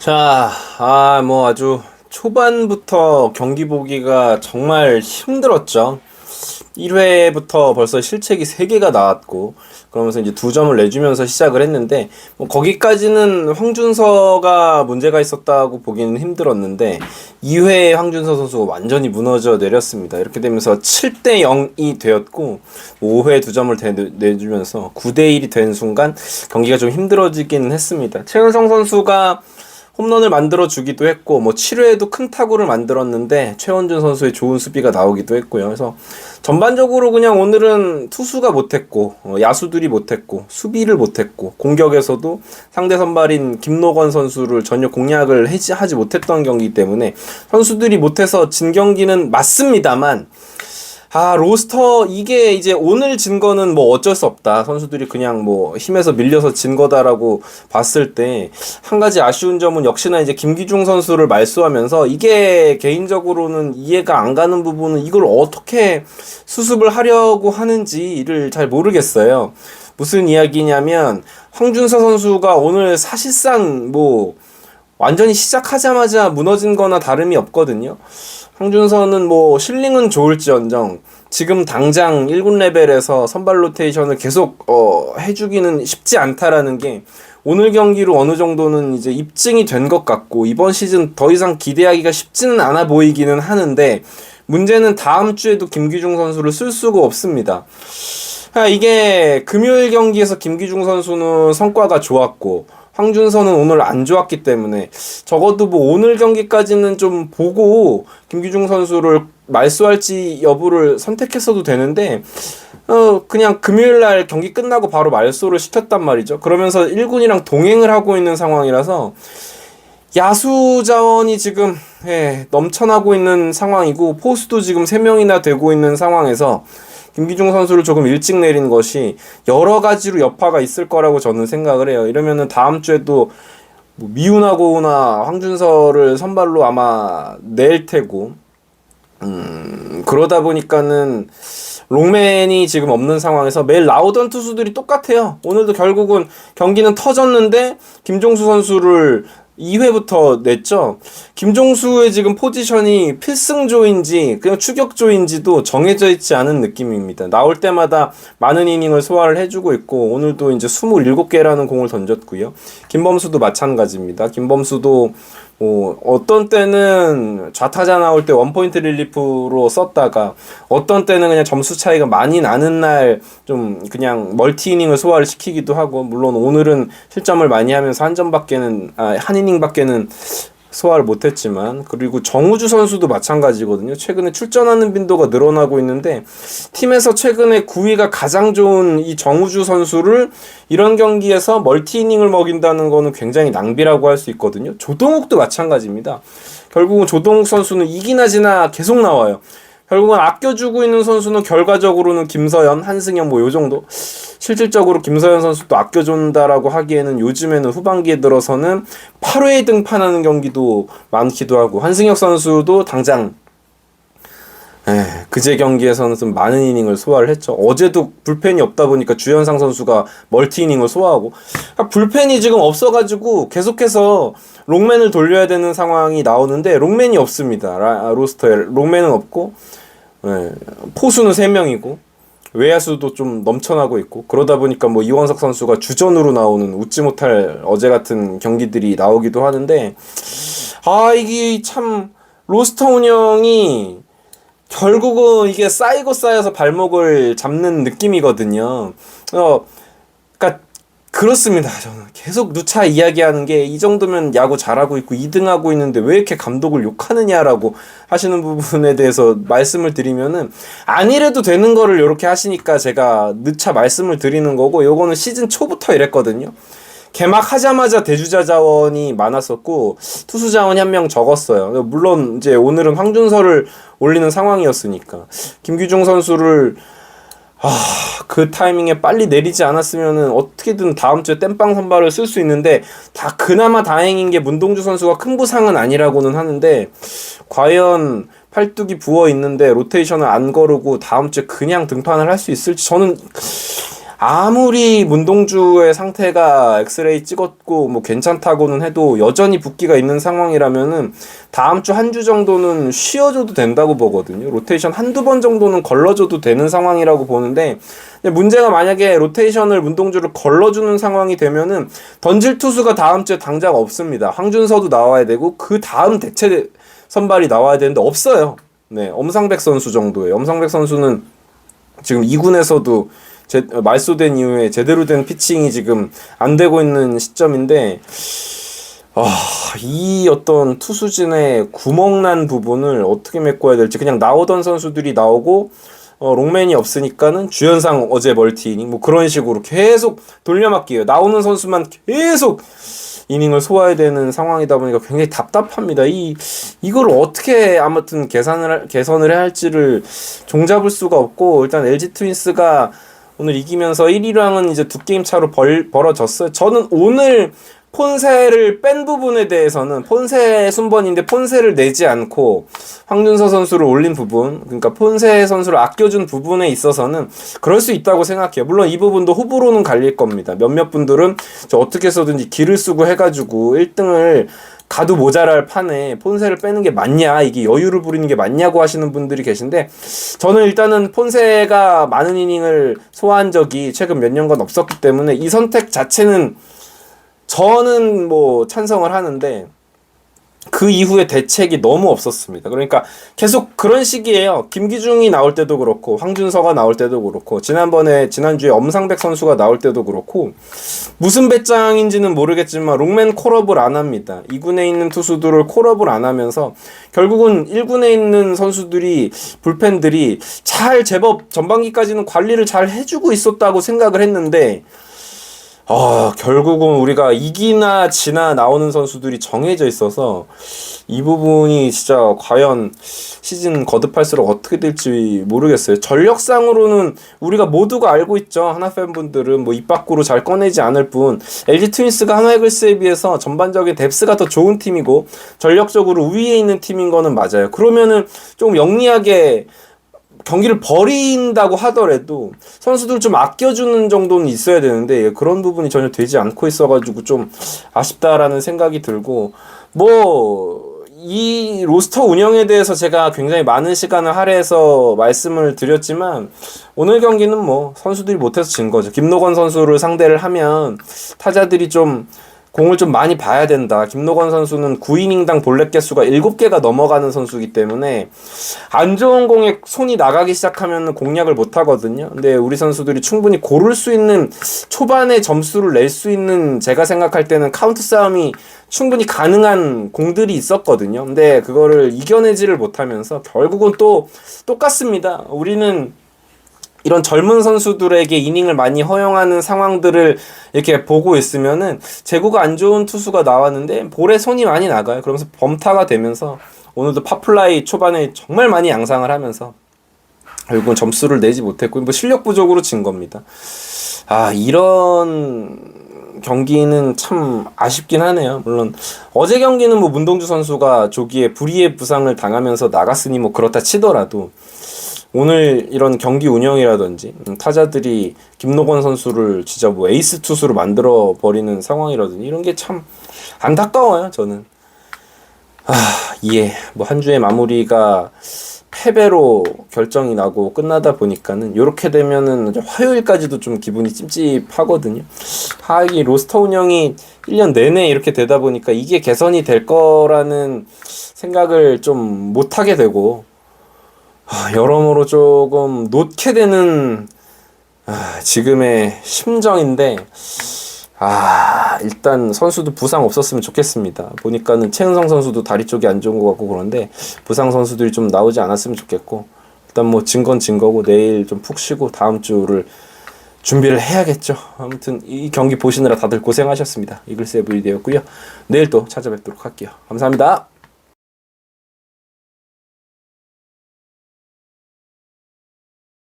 자, 뭐 아주 초반부터 경기 보기가 정말 힘들었죠. 1회부터 벌써 실책이 3개가 나왔고, 그러면서 이제 2점을 내주면서 시작을 했는데, 뭐 거기까지는 황준서가 문제가 있었다고 보기는 힘들었는데, 2회에 황준서 선수가 완전히 무너져 내렸습니다. 이렇게 되면서 7대 0이 되었고, 5회 2점을 내주면서 9대 1이 된 순간 경기가 좀 힘들어지긴 했습니다. 최은성 선수가 홈런을 만들어 주기도 했고, 뭐 7회에도 큰 타구를 만들었는데 최원준 선수의 좋은 수비가 나오기도 했고요. 그래서 전반적으로 그냥 오늘은 투수가 못했고, 야수들이 못했고, 수비를 못했고, 공격에서도 상대 선발인 김노건 선수를 전혀 공략을 하지 못했던 경기 때문에 선수들이 못해서 진 경기는 맞습니다만, 로스터, 이게 이제 오늘 진 거는 뭐 어쩔 수 없다. 선수들이 그냥 뭐 힘에서 밀려서 진 거다라고 봤을 때, 한 가지 아쉬운 점은 역시나 이제 김기중 선수를 말소하면서, 이게 개인적으로는 이해가 안 가는 부분은 이걸 어떻게 수습을 하려고 하는지를 잘 모르겠어요. 무슨 이야기냐면, 황준서 선수가 오늘 사실상 뭐 완전히 시작하자마자 무너진 거나 다름이 없거든요. 황준서는 뭐 실링은 좋을지언정 지금 당장 1군 레벨에서 선발 로테이션을 계속 해주기는 쉽지 않다라는 게 오늘 경기로 어느 정도는 이제 입증이 된 것 같고, 이번 시즌 더 이상 기대하기가 쉽지는 않아 보이기는 하는데, 문제는 다음 주에도 김기중 선수를 쓸 수가 없습니다. 이게 금요일 경기에서 김기중 선수는 성과가 좋았고 황준서는 오늘 안 좋았기 때문에, 적어도 뭐 오늘 경기까지는 좀 보고 김기중 선수를 말소할지 여부를 선택했어도 되는데, 그냥 금요일날 경기 끝나고 바로 말소를 시켰단 말이죠. 그러면서 1군이랑 동행을 하고 있는 상황이라서 야수 자원이 지금 넘쳐나고 있는 상황이고, 포수도 지금 3명이나 되고 있는 상황에서 김기중 선수를 조금 일찍 내린 것이 여러 가지로 여파가 있을 거라고 저는 생각을 해요. 이러면은 다음 주에도 뭐 미훈하고나 황준서를 선발로 아마 낼 테고, 그러다 보니까는 롱맨이 지금 없는 상황에서 매일 나오던 투수들이 똑같아요. 오늘도 결국은 경기는 터졌는데 김종수 선수를 2회부터 냈죠. 김종수의 지금 포지션이 필승조인지 그냥 추격조인지도 정해져 있지 않은 느낌입니다. 나올 때마다 많은 이닝을 소화를 해주고 있고, 오늘도 이제 27개라는 공을 던졌고요. 김범수도 마찬가지입니다. 김범수도 어떤 때는 좌타자 나올 때 원포인트 릴리프로 썼다가, 어떤 때는 그냥 점수 차이가 많이 나는 날 좀 그냥 멀티 이닝을 소화를 시키기도 하고, 물론 오늘은 실점을 많이 하면서 한 이닝밖에는 소화를 못했지만, 그리고 정우주 선수도 마찬가지거든요. 최근에 출전하는 빈도가 늘어나고 있는데, 팀에서 최근에 구위가 가장 좋은 이 정우주 선수를 이런 경기에서 멀티 이닝을 먹인다는 거는 굉장히 낭비라고 할 수 있거든요. 조동욱도 마찬가지입니다. 결국은 조동욱 선수는 이기나 지나 계속 나와요. 결국은 아껴주고 있는 선수는 결과적으로는 김서현, 한승현 뭐 요정도. 실질적으로 김서현 선수도 아껴준다라고 하기에는 요즘에는 후반기에 들어서는 8회에 등판하는 경기도 많기도 하고, 한승혁 선수도 당장 그제 경기에서는 좀 많은 이닝을 소화를 했죠. 어제도 불펜이 없다 보니까 주현상 선수가 멀티 이닝을 소화하고, 불펜이 지금 없어가지고 계속해서 롱맨을 돌려야 되는 상황이 나오는데, 롱맨이 없습니다. 로스터에 롱맨은 없고, 포수는 3명이고 외야수도 좀 넘쳐나고 있고, 그러다 보니까 뭐 이원석 선수가 주전으로 나오는 웃지 못할 어제 같은 경기들이 나오기도 하는데, 이게 참 로스터 운영이 결국은 이게 쌓이고 쌓여서 발목을 잡는 느낌이거든요. 그러니까 그렇습니다. 저는 계속 누차 이야기하는 게, 이 정도면 야구 잘하고 있고 2등하고 있는데 왜 이렇게 감독을 욕하느냐라고 하시는 부분에 대해서 말씀을 드리면은, 아니래도 되는 거를 이렇게 하시니까 제가 누차 말씀을 드리는 거고, 요거는 시즌 초부터 이랬거든요. 개막하자마자 대주자 자원이 많았었고 투수 자원이 1명 적었어요. 물론 이제 오늘은 황준서를 올리는 상황이었으니까 김기중 선수를 그 타이밍에 빨리 내리지 않았으면은 어떻게든 다음 주에 땜빵 선발을 쓸 수 있는데, 그나마 다행인 게 문동주 선수가 큰 부상은 아니라고는 하는데, 과연 팔뚝이 부어 있는데 로테이션을 안 거르고 다음 주에 그냥 등판을 할 수 있을지, 저는 아무리 문동주의 상태가 엑스레이 찍었고 뭐 괜찮다고는 해도 여전히 붓기가 있는 상황이라면은 다음 주 한 주 정도는 쉬어줘도 된다고 보거든요. 로테이션 한두 번 정도는 걸러줘도 되는 상황이라고 보는데, 문제가 만약에 로테이션을 문동주를 걸러주는 상황이 되면은 던질 투수가 다음 주에 당장 없습니다. 황준서도 나와야 되고 그 다음 대체 선발이 나와야 되는데 없어요. 네, 엄상백 선수 정도예요. 엄상백 선수는 지금 2군에서도 말소된 이후에 제대로 된 피칭이 지금 안 되고 있는 시점인데, 이 어떤 투수진의 구멍난 부분을 어떻게 메꿔야 될지, 그냥 나오던 선수들이 나오고 롱맨이 없으니까는 주연상 어제 멀티이닝 뭐 그런 식으로 계속 돌려막기예요. 나오는 선수만 계속 이닝을 소화해야 되는 상황이다 보니까 굉장히 답답합니다. 이걸 어떻게 아무튼 개선을 해야 할지를 종잡을 수가 없고, 일단 LG 트윈스가 오늘 이기면서 1위랑은 이제 2게임 차로 벌어졌어요. 저는 오늘 폰세를 뺀 부분에 대해서는, 폰세 순번인데 폰세를 내지 않고 황준서 선수를 올린 부분, 그러니까 폰세 선수를 아껴준 부분에 있어서는 그럴 수 있다고 생각해요. 물론 이 부분도 호불호는 갈릴 겁니다. 몇몇 분들은 저 어떻게 해서든지 기를 쓰고 해가지고 1등을 가도 모자랄 판에 폰세를 빼는 게 맞냐, 이게 여유를 부리는 게 맞냐고 하시는 분들이 계신데, 저는 일단은 폰세가 많은 이닝을 소화한 적이 최근 몇 년간 없었기 때문에 이 선택 자체는 저는 뭐 찬성을 하는데, 그 이후에 대책이 너무 없었습니다. 그러니까 계속 그런 식이에요. 김기중이 나올 때도 그렇고 황준서가 나올 때도 그렇고 지난주에 엄상백 선수가 나올 때도 그렇고 무슨 배짱인지는 모르겠지만 롱맨 콜업을 안 합니다. 2군에 있는 투수들을 콜업을 안 하면서 결국은 1군에 있는 선수들이, 불펜들이 잘 제법 전반기까지는 관리를 잘 해주고 있었다고 생각을 했는데, 결국은 우리가 이기나 지나 나오는 선수들이 정해져 있어서 이 부분이 진짜 과연 시즌 거듭할수록 어떻게 될지 모르겠어요. 전력상으로는 우리가 모두가 알고 있죠. 하나 팬분들은 뭐 입 밖으로 잘 꺼내지 않을 뿐, LG 트윈스가 하나 이글스에 비해서 전반적인 뎁스가 더 좋은 팀이고 전력적으로 우위에 있는 팀인 거는 맞아요. 그러면은 좀 영리하게 경기를 버린다고 하더라도 선수들 좀 아껴주는 정도는 있어야 되는데 그런 부분이 전혀 되지 않고 있어가지고 좀 아쉽다라는 생각이 들고, 뭐 이 로스터 운영에 대해서 제가 굉장히 많은 시간을 할애해서 말씀을 드렸지만 오늘 경기는 뭐 선수들이 못해서 진 거죠. 김노건 선수를 상대를 하면 타자들이 좀 공을 좀 많이 봐야 된다. 김노건 선수는 9이닝당 볼넷 개수가 7개가 넘어가는 선수이기 때문에 안 좋은 공에 손이 나가기 시작하면 공략을 못 하거든요. 근데 우리 선수들이 충분히 고를 수 있는, 초반에 점수를 낼 수 있는, 제가 생각할 때는 카운트 싸움이 충분히 가능한 공들이 있었거든요. 근데 그거를 이겨내지를 못하면서 결국은 또 똑같습니다. 우리는 이런 젊은 선수들에게 이닝을 많이 허용하는 상황들을 이렇게 보고 있으면은 제구가 안 좋은 투수가 나왔는데 볼에 손이 많이 나가요. 그러면서 범타가 되면서 오늘도 파플라이 초반에 정말 많이 양상을 하면서 결국은 점수를 내지 못했고 뭐 실력 부족으로 진 겁니다. 이런 경기는 참 아쉽긴 하네요. 물론 어제 경기는 뭐 문동주 선수가 조기에 불의의 부상을 당하면서 나갔으니 뭐 그렇다 치더라도 오늘 이런 경기 운영이라든지 타자들이 김노건 선수를 진짜 뭐 에이스 투수로 만들어 버리는 상황이라든지 이런 게 참 안타까워요. 저는 뭐 한 주의 마무리가 패배로 결정이 나고 끝나다 보니까는 요렇게 되면은 화요일까지도 좀 기분이 찜찜하거든요. 이 로스터 운영이 1년 내내 이렇게 되다 보니까 이게 개선이 될 거라는 생각을 좀 못하게 되고, 여러모로 조금 놓게 되는 지금의 심정인데, 일단 선수도 부상 없었으면 좋겠습니다. 보니까는 최은성 선수도 다리 쪽이 안 좋은 것 같고 그런데 부상 선수들이 좀 나오지 않았으면 좋겠고, 일단 뭐 진 건 진 거고 내일 좀 푹 쉬고 다음 주를 준비를 해야겠죠. 아무튼 이 경기 보시느라 다들 고생하셨습니다. 이글스 에브리데이였고요. 내일 또 찾아뵙도록 할게요. 감사합니다.